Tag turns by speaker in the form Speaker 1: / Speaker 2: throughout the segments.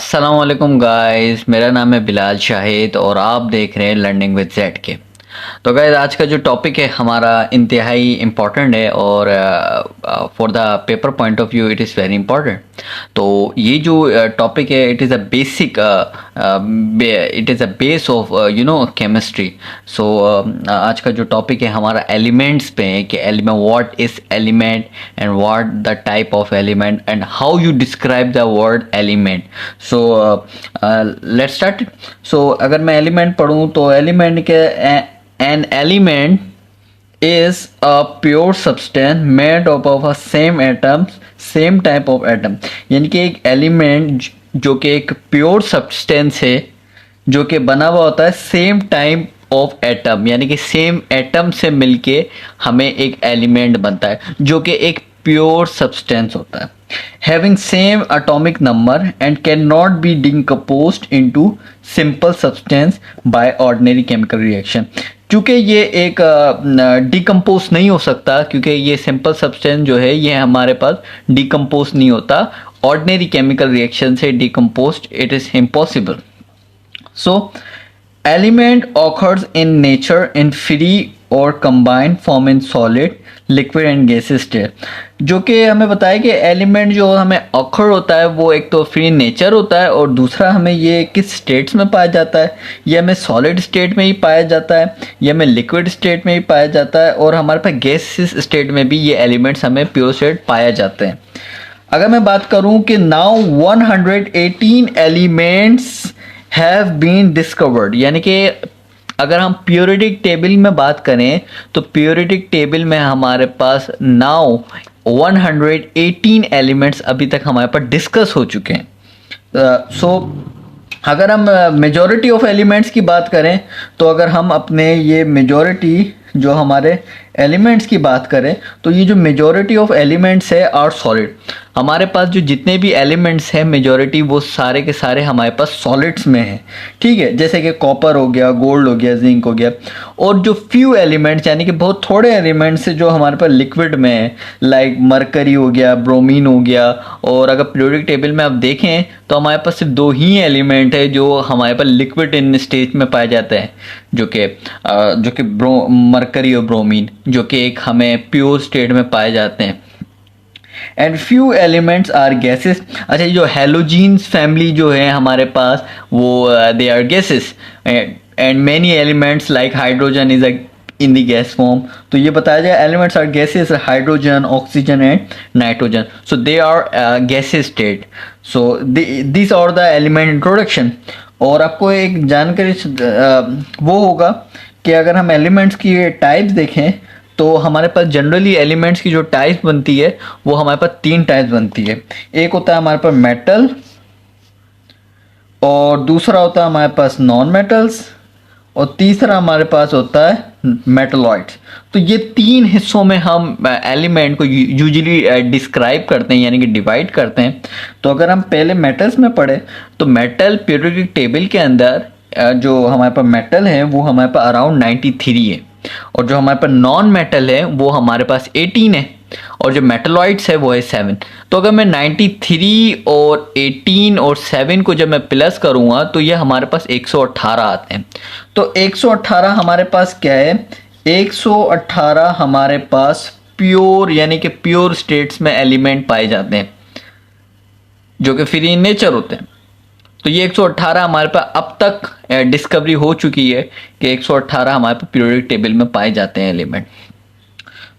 Speaker 1: अस्सलाम वालेकुम गाइस, मेरा नाम है बिलाल शाहिद और आप देख रहे हैं लर्निंग विद जेड के। तो गाइस, आज का जो टॉपिक है हमारा इंतहाई इम्पोर्टेंट है और for the paper point of view it is very important. तो ये जो टॉपिक है it is a basic, it is a base of chemistry. So आज का जो टॉपिक है हमारा एलिमेंट्स पे है कि element, what is element and what the type of element and how you describe the word element. So let's start. So अगर मैं एलिमेंट पढ़ूँ तो एलिमेंट के an element is a pure substance made up of a same atoms, same type of atom। यानी कि एक element जो कि एक प्योर सब्सटेंस है जो कि बना हुआ होता है सेम टाइप ऑफ एटम, यानी कि सेम एटम से मिलके हमें एक एलिमेंट बनता है जो कि एक प्योर सब्सटेंस होता है, having same atomic number and cannot be decomposed into simple substance by ordinary chemical reaction। क्योंकि ये एक डिकम्पोज नहीं हो सकता, क्योंकि ये सिंपल सब्सटेंस जो है ये हमारे पास डिकम्पोज नहीं होता, ऑर्डिनरी केमिकल रिएक्शन से decompose it is impossible. So element occurs in nature in free or combined form in solid, liquid and gaseous state। जो कि हमें बताया कि एलिमेंट जो हमें ऑकर होता है वो एक तो फ्री नेचर होता है और दूसरा हमें ये किस स्टेट्स में पाया जाता है, ये हमें सॉलिड स्टेट में ही पाया जाता है, ये हमें लिक्विड स्टेट में ही पाया जाता है और हमारे पास गैसियस स्टेट में भी ये एलिमेंट्स हमें प्योर स्टेट पाया जाते हैं। अगर मैं बात करूं कि now 118 elements have been discovered, यानी कि अगर हम पीरियोडिक टेबल में बात करें तो पीरियोडिक टेबल में हमारे पास नाउ 118 एलिमेंट्स अभी तक हमारे पास डिस्कस हो चुके हैं। सो अगर हम मेजॉरिटी ऑफ एलिमेंट्स की बात करें तो अगर हम अपने ये मेजॉरिटी जो हमारे एलिमेंट्स की बात करें तो ये जो मेजॉरिटी ऑफ एलिमेंट्स है आर सॉलिड। हमारे पास जो जितने भी एलिमेंट्स हैं मेजॉरिटी वो सारे के सारे हमारे पास सॉलिड्स में हैं, ठीक है, जैसे कि कॉपर हो गया, गोल्ड हो गया, जिंक हो गया। और जो फ्यू एलिमेंट्स यानी कि बहुत थोड़े एलिमेंट्स जो हमारे पास लिक्विड में है, लाइक मरकरी हो गया, ब्रोमीन हो गया। और अगर पीरियोडिक टेबल में आप देखें तो हमारे पास सिर्फ दो ही एलिमेंट है जो हमारे पास लिक्विड इन स्टेज में पाए जाते हैं, जो कि मरकरी और ब्रोमीन, जो कि एक हमें प्योर स्टेट में पाए जाते हैं। And few elements are gases. अच्छा, ये जो हेलोजीन्स फैमिली जो है हमारे पास वो they are gases and many elements like hydrogen is in the gas form. तो ये बताया जाए elements are gases, hydrogen, oxygen and nitrogen. So they are gases state. So this are the element introduction. और आपको एक जानकारी वो होगा कि अगर हम एलिमेंट्स की टाइप्स देखें तो हमारे पास जनरली एलिमेंट्स की जो टाइप्स बनती है वो हमारे पास तीन टाइप्स बनती है। एक होता है हमारे पास मेटल, और दूसरा होता है हमारे पास नॉन मेटल्स, और तीसरा हमारे पास होता है मेटलॉइड्स। तो ये तीन हिस्सों में हम एलिमेंट को यूजुअली डिस्क्राइब करते हैं, यानी कि डिवाइड करते हैं। तो अगर हम पहले मेटल्स में पढ़े तो मेटल पीरियोडिक टेबल के अंदर जो हमारे पास मेटल है वो हमारे पास अराउंड 93 है, और जो हमारे पास नॉन मेटल है वो हमारे पास 18 है, और जो मेटलॉइड्स है वो है 7। तो अगर मैं 93 और 18 और 7 को जब मैं प्लस करूँगा तो ये हमारे पास 118 आते हैं। तो 118 हमारे पास क्या है, 118 हमारे पास प्योर यानी कि प्योर स्टेट्स में एलिमेंट पाए जाते हैं जो कि फ्री इन नेचर होते हैं। तो ये 118 हमारे पास अब तक डिस्कवरी हो चुकी है कि 118 हमारे पास पीरियोडिक टेबल में पाए जाते हैं एलिमेंट।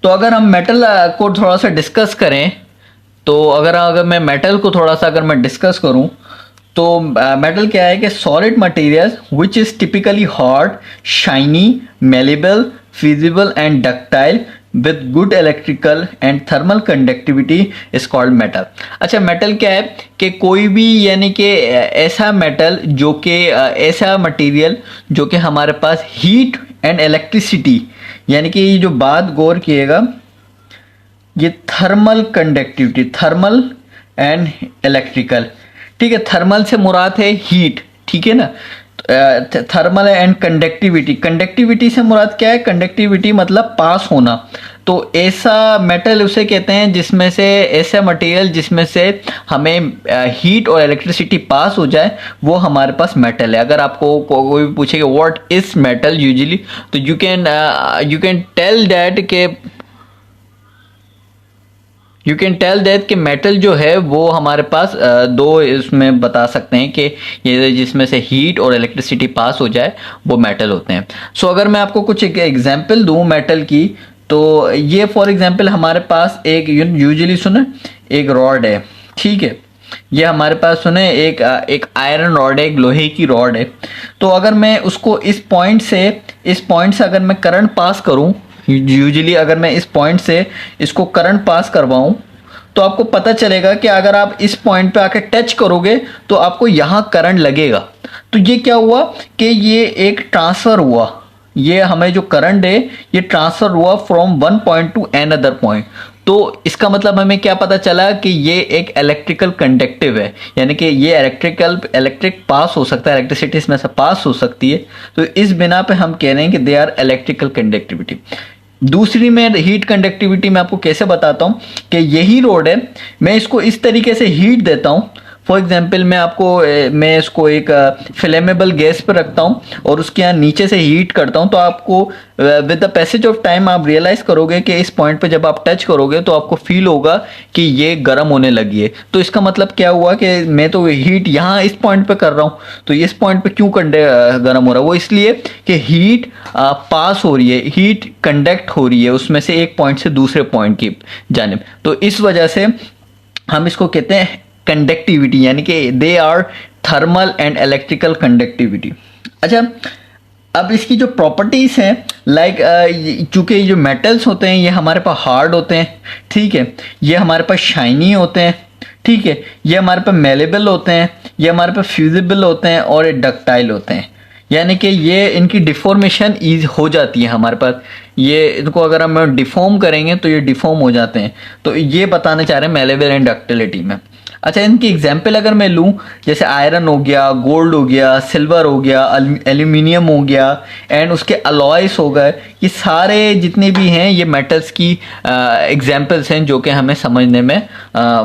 Speaker 1: तो अगर हम मेटल को थोड़ा सा डिस्कस करें तो अगर मैं मेटल को थोड़ा सा अगर मैं डिस्कस करूं तो मेटल क्या है कि solid material which is typically hard, shiny, malleable, feasible and ductile with good electrical and thermal conductivity is called metal। अच्छा, मेटल क्या है कि कोई भी यानी कि ऐसा मेटल जो कि ऐसा मटेरियल जो कि हमारे पास हीट एंड इलेक्ट्रिसिटी, यानी कि ये जो बात गौर किएगा, ये thermal conductivity, thermal and electrical, ठीक है। थर्मल से मुराद है हीट, ठीक है ना। तो थर्मल एंड कंडक्टिविटी, कंडक्टिविटी से मुराद क्या है? कंडक्टिविटी मतलब पास होना। तो ऐसा मेटल उसे कहते हैं जिसमें से, ऐसा मटेरियल जिसमें से हमें हीट और इलेक्ट्रिसिटी पास हो जाए, वो हमारे पास मेटल है। अगर आपको कोई भी पूछेगा व्हाट इज मेटल यूजुअली, तो यू कैन टेल दैट के यू कैन टेल दैट कि मेटल जो है वो हमारे पास दो इसमें बता सकते हैं कि ये जिसमें से हीट और इलेक्ट्रिसिटी पास हो जाए वो मेटल होते हैं। सो अगर मैं आपको कुछ एक एग्जांपल दूं मेटल की, तो ये फॉर एग्जांपल हमारे पास एक यूजुअली सुने एक रॉड है, ठीक है। ये हमारे पास सुने एक आयरन रॉड है, एक लोहे की रॉड है। तो अगर मैं उसको इस पॉइंट से अगर मैं करंट पास करूं, यूजुअली अगर मैं इस पॉइंट से इसको करंट पास करवाऊं, तो आपको पता चलेगा कि अगर आप इस पॉइंट पे आके टच करोगे तो आपको यहां करंट लगेगा। तो ये क्या हुआ कि ये एक ट्रांसफर हुआ, ये हमें जो करंट है ये ट्रांसफर हुआ from one point two another point. तो इसका मतलब हमें क्या पता चला कि ये एक इलेक्ट्रिकल कंडक्टिव है, यानी कि ये इलेक्ट्रिक पास हो सकता है, इलेक्ट्रिसिटी इसमें से पास हो सकती है। तो इस बिना पे हम कह रहे हैं कि दे आर इलेक्ट्रिकल कंडक्टिविटी। दूसरी मैं हीट कंडक्टिविटी में आपको कैसे बताता हूं कि यही रोड है, मैं इसको इस तरीके से हीट देता हूं। फॉर एग्जाम्पल मैं इसको एक फ्लेमेबल गैस पर रखता हूं और उसके यहाँ नीचे से हीट करता हूं। तो आपको with the passage of time आप रियलाइज करोगे कि इस पॉइंट पे जब आप टच करोगे तो आपको फील होगा कि ये गर्म होने लगी है। तो इसका मतलब क्या हुआ कि मैं तो हीट यहाँ इस पॉइंट पे कर रहा हूँ, तो इस पॉइंट पे क्यों गर्म हो रहा है? वो इसलिए कि हीट पास हो रही है, हीट कंडक्ट हो रही है उसमें से एक पॉइंट से दूसरे पॉइंट की जानिब। तो इस वजह से हम इसको कहते हैं कंडक्टिविटी, यानी कि they are thermal and electrical conductivity. अच्छा, अब इसकी जो प्रॉपर्टीज हैं, लाइक चूंकि जो मेटल्स होते हैं ये हमारे पास हार्ड होते हैं, ठीक है, ये हमारे पास शाइनी होते हैं, ठीक है, ये हमारे पास मेलेबल होते हैं, ये हमारे पास फ्यूजिबल होते हैं और ये डक्टाइल होते हैं, यानी कि ये इनकी डिफॉर्मेशन ईज हो जाती है हमारे पास। ये इनको अगर हम डिफॉर्म करेंगे तो ये डिफॉर्म हो जाते हैं। तो ये बताना चाह रहे हैं मेलेबल एंड डक्टिलिटी में। अच्छा, इनकी एग्जाम्पल अगर मैं लूँ, जैसे आयरन हो गया, गोल्ड हो गया, सिल्वर हो गया, एल्यूमिनियम हो गया एंड उसके अलॉयस हो गए, ये सारे जितने भी हैं ये मेटल्स की एग्जाम्पल्स हैं जो कि हमें समझने में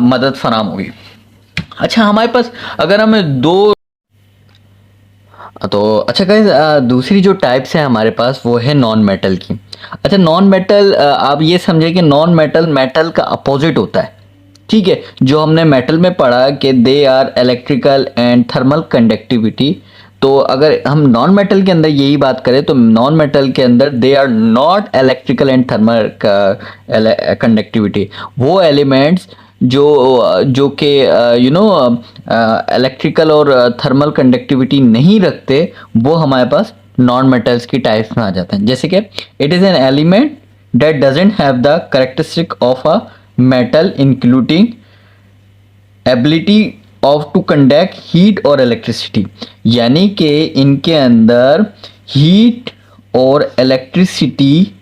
Speaker 1: मदद फराम होगी। अच्छा, हमारे पास अगर हमें अच्छा गाइस, दूसरी जो टाइप्स है हमारे पास वो है नॉन मेटल की। अच्छा, नॉन मेटल, आप ये समझे कि नॉन मेटल मेटल का अपोजिट होता है, ठीक है। जो हमने मेटल में पढ़ा कि they are electrical and thermal conductivity, तो अगर हम नॉन मेटल के अंदर यही बात करें तो नॉन मेटल के अंदर they are not electrical and thermal conductivity. वो एलिमेंट्स जो कि इलेक्ट्रिकल और थर्मल कंडक्टिविटी नहीं रखते, वो हमारे पास नॉन मेटल्स की टाइप्स में आ जाते हैं। जैसे कि it is an element that doesn't have the characteristic of a metal including ability of to conduct heat और इलेक्ट्रिसिटी, यानी कि इनके अंदर हीट और इलेक्ट्रिसिटी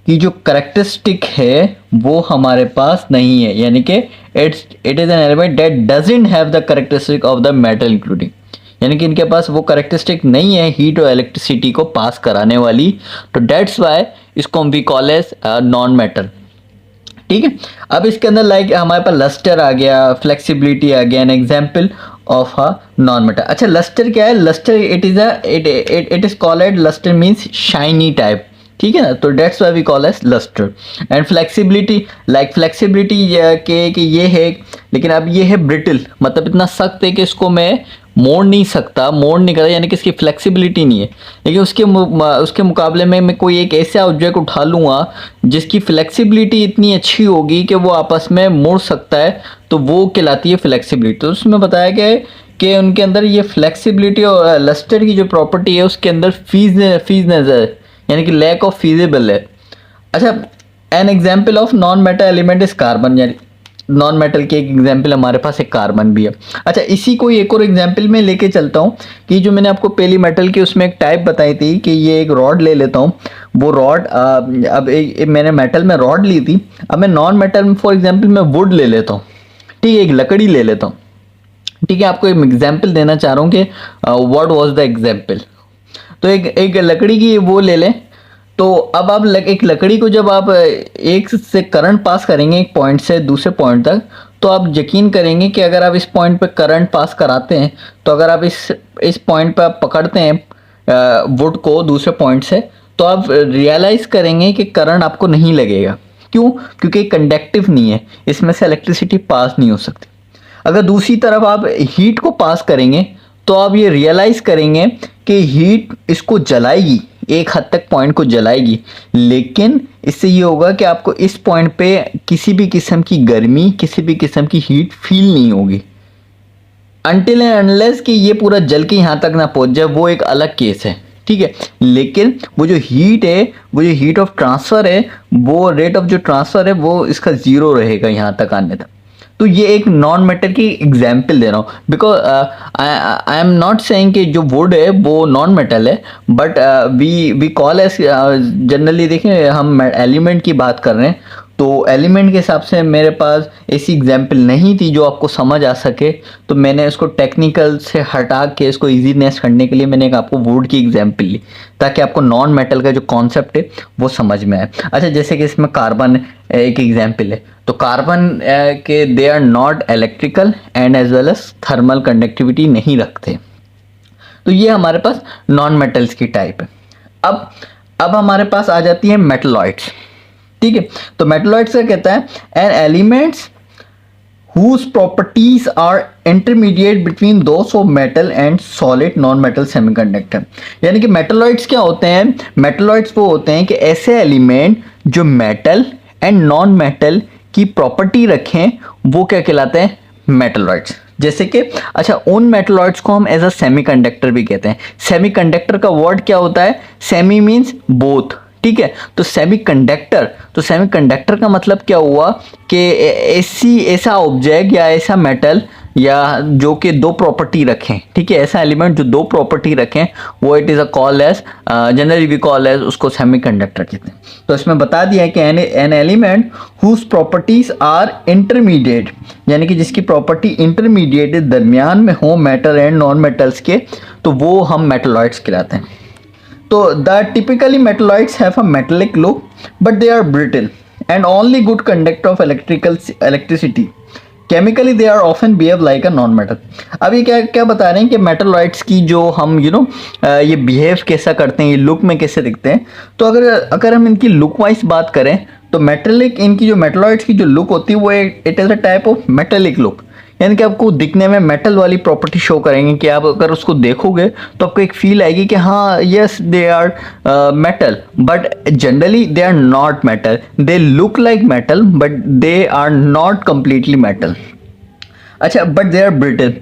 Speaker 1: की जो करेक्टरिस्टिक है वो हमारे पास नहीं है, यानी कि it is an element that doesn't have the characteristic of the metal including, यानी कि इनके पास वो करेक्टरिस्टिक नहीं है हीट और इलेक्ट्रिसिटी को पास कराने वाली। तो डेट्स वाई इसको हम we call as non metal, ठीक है। अब इसके अंदर लाइक हमारे पास लस्टर आ गया, फ्लेक्सिबिलिटी आ गया, an example of a non metal. अच्छा, लस्टर क्या है? Lustre it is called lustre means shiny type, ठीक है ना। तो that's why we call as lustre. And flexibility, like flexibility कि ये है, लेकिन अब ये है ब्रिटल, मतलब इतना सख्त है कि इसको मैं मोड़ नहीं सकता, यानी कि इसकी फ्लेक्सिबिलिटी नहीं है। लेकिन उसके मुकाबले में मैं कोई एक ऐसा ऑब्जेक्ट उठा लूँगा जिसकी फ्लेक्सिबिलिटी इतनी अच्छी होगी कि वो आपस में मुड़ सकता है, तो वो कहलाती है फ्लेक्सिबिलिटी। तो उसमें बताया गया है कि उनके अंदर ये फ्लेक्सिबिलिटी और लस्टर की जो प्रॉपर्टी है उसके अंदर फीजनेस है, यानी कि लैक ऑफ फीजिबल है। अच्छा, N example of non metal element is carbon, यानी नॉन मेटल की एक एग्जाम्पल हमारे पास एक कार्बन भी है। अच्छा, इसी को एक और एग्जाम्पल में लेके चलता हूँ कि जो मैंने आपको पहली मेटल की उसमें एक टाइप बताई थी कि ये एक रॉड ले लेता हूँ। वो रॉड अब मैंने मेटल में रॉड ली थी, अब मैं नॉन मेटल में फॉर एग्जाम्पल मैं वुड ले लेता हूँ, ठीक है, एक लकड़ी ले लेता हूँ। ठीक है, आपको एक एग्जाम्पल देना चाह रहा हूँ कि व्हाट वाज द एग्जाम्पल। तो एक लकड़ी की वो ले लें। तो अब आप एक लकड़ी को जब आप एक से करंट पास करेंगे एक पॉइंट से दूसरे पॉइंट तक, तो आप यकीन करेंगे कि अगर आप इस पॉइंट पे करंट पास कराते हैं, तो अगर आप इस पॉइंट पे आप पकड़ते हैं वुड को दूसरे पॉइंट से, तो आप रियलाइज़ करेंगे कि करंट आपको नहीं लगेगा। क्यों? क्योंकि कंडक्टिव नहीं है, इसमें से इलेक्ट्रिसिटी पास नहीं हो सकती। अगर दूसरी तरफ आप हीट को पास करेंगे, तो आप ये रियलाइज करेंगे कि हीट इसको जलाएगी, एक हद तक पॉइंट को जलाएगी, लेकिन इससे ये होगा कि आपको इस पॉइंट पे किसी भी किस्म की गर्मी, किसी भी किस्म की हीट फील नहीं होगी, अनटिल एंड अनलेस कि ये पूरा जल के यहाँ तक ना पहुँच जाए, वो एक अलग केस है। ठीक है, लेकिन वो जो हीट है, वो जो हीट ऑफ ट्रांसफ़र है, वो रेट ऑफ जो ट्रांसफ़र है वो इसका ज़ीरो रहेगा यहाँ तक आने तक। तो ये एक नॉन मेटल की एग्जाम्पल दे रहा हूँ, because I am not saying कि जो वुड है वो नॉन मेटल है, but we call as generally देखें हम एलिमेंट की बात कर रहे हैं, तो एलिमेंट के हिसाब से मेरे पास ऐसी एग्जाम्पल नहीं थी जो आपको समझ आ सके, तो मैंने इसको टेक्निकल से हटा के इसको इजीनेस करने के लिए मैंने एक आपको वुड की एग्जाम्पल ली, ताकि आपको नॉन मेटल का जो कॉन्सेप्ट है वो समझ में आए। अच्छा, जैसे कि इसमें कार्बन एक एग्जाम्पल है, तो कार्बन के they are not electrical and as well as thermal conductivity नहीं रखते, तो ये हमारे पास नॉन मेटल्स की टाइप है। अब हमारे पास आ जाती है मेटलॉइड्स। ठीक है, तो मेटलॉइड्स क्या कहता है, an elements whose properties are intermediate between those of metal and solid non-metal semiconductor। यानी कि मेटलॉइड्स क्या होते हैं, मेटलॉइड्स वो होते हैं कि ऐसे एलिमेंट जो मेटल एंड नॉन मेटल की प्रॉपर्टी रखें, वो क्या कहलाते हैं, मेटलॉइड्स। जैसे कि अच्छा, उन मेटलॉइड्स को हम एज अ सेमीकंडक्टर भी कहते हैं। सेमीकंडक्टर का वर्ड क्या होता है, सेमी मीन्स बोथ। ठीक है, तो सेमीकंडक्टर का मतलब क्या हुआ कि ऐसा ऑब्जेक्ट या ऐसा मेटल या जो कि दो प्रॉपर्टी रखें। ठीक है, ऐसा एलिमेंट जो दो प्रॉपर्टी रखें, वो it is a call as, generally we call as उसको सेमीकंडक्टर कहते हैं। तो इसमें बता दिया है कि an element whose properties are intermediate, यानी कि जिसकी प्रॉपर्टी इंटरमीडिएट दरमियान में हो मेटल एंड नॉन मेटल्स के, तो वो हम मेटलॉइड्स कहलाते हैं। So the typically metalloids have a metallic look, but they are brittle and only good conductor of electricity. Chemically they are often behave like a non-metal। अब ये क्या बता रहे हैं कि मेटलॉइड्स की जो हम ये बिहेव कैसा करते हैं, ये लुक में कैसे दिखते हैं। तो अगर हम इनकी लुक वाइज बात करें, तो मेटेलिक, इनकी जो मेटलॉइड्स की जो लुक होती है वो it is a type of metallic look, यानी कि आपको दिखने में मेटल वाली प्रॉपर्टी शो करेंगे कि आप अगर उसको देखोगे तो आपको एक फील आएगी कि हाँ yes they are metal, but generally they are not metal. They look like metal but they are not completely metal. अच्छा, but they are brittle.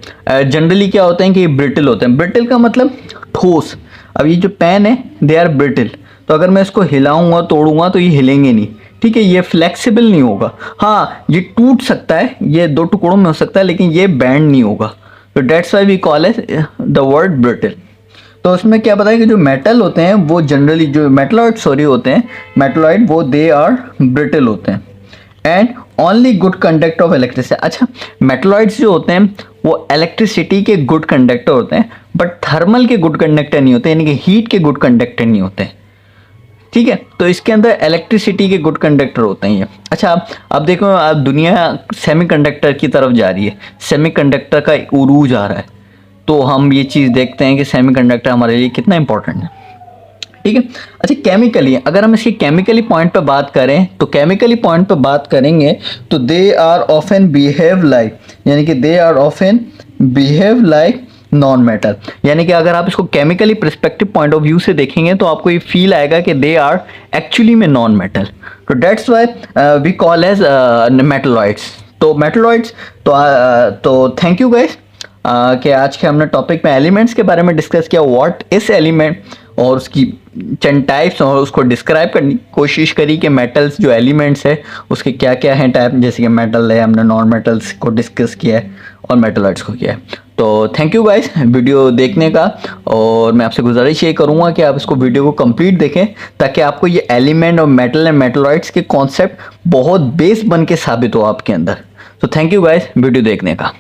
Speaker 1: Generally क्या होते हैं कि ब्रिटल होते हैं। ब्रिटल का मतलब ठोस। अब ये जो पेन है दे आर ब्रिटल, तो अगर मैं इसको हिलाऊंगा तोड़ूंगा तो ये हिलेंगे नहीं। ठीक है, ये फ्लेक्सिबल नहीं होगा। हाँ, ये टूट सकता है, ये दो टुकड़ों में हो सकता है, लेकिन ये बैंड नहीं होगा। तो that's why we call as the word brittle. तो उसमें क्या बताया कि जो मेटल होते हैं वो जनरली, जो मेटलॉइड होते हैं, मेटलॉइड वो दे आर ब्रिटल होते हैं and only good conductor of electricity. अच्छा, मेटलॉइड्स जो होते हैं वो इलेक्ट्रिसिटी के गुड कंडक्टर होते हैं, बट थर्मल के गुड कंडक्टर नहीं होते, यानी कि हीट के गुड कंडक्टर नहीं होते। ठीक है, तो इसके अंदर इलेक्ट्रिसिटी के गुड कंडक्टर होते हैं ये। अच्छा, अब देखो, अब दुनिया सेमीकंडक्टर की तरफ जा रही है, सेमीकंडक्टर का उरूज आ रहा है, तो हम ये चीज़ देखते हैं कि सेमीकंडक्टर हमारे लिए कितना इंपॉर्टेंट है। ठीक है, अच्छा, केमिकली अगर हम इसके केमिकली पॉइंट पे बात करें, तो केमिकली पॉइंट पे बात करेंगे तो they are often behave like, यानी कि they are often behave like non metal. यानी कि अगर आप इसको chemically perspective point of view से देखेंगे तो आपको ये फील आएगा कि दे आर एक्चुअली में नॉन मेटल। तो that's why we call as metalloids. तो मेटलॉइड्स, तो थैंक यू गाइस कि आज के हमने टॉपिक में एलिमेंट्स के बारे में डिस्कस किया, व्हाट इज एलिमेंट, और उसकी चंद टाइप्स, और उसको डिस्क्राइब करने की कोशिश करी कि मेटल्स जो एलिमेंट्स है उसके क्या क्या हैं टाइप, जैसे कि मेटल है, हमने नॉन मेटल्स को डिस्कस किया है और मेटलॉइड्स को किया है। तो थैंक यू गाइस वीडियो देखने का, और मैं आपसे गुजारिश ये करूँगा कि आप इसको वीडियो को कंप्लीट देखें, ताकि आपको ये एलिमेंट और मेटल एंड मेटलॉइड्स के कॉन्सेप्ट बहुत बेस बन के साबित हो आपके अंदर। तो थैंक यू गाइस वीडियो देखने का।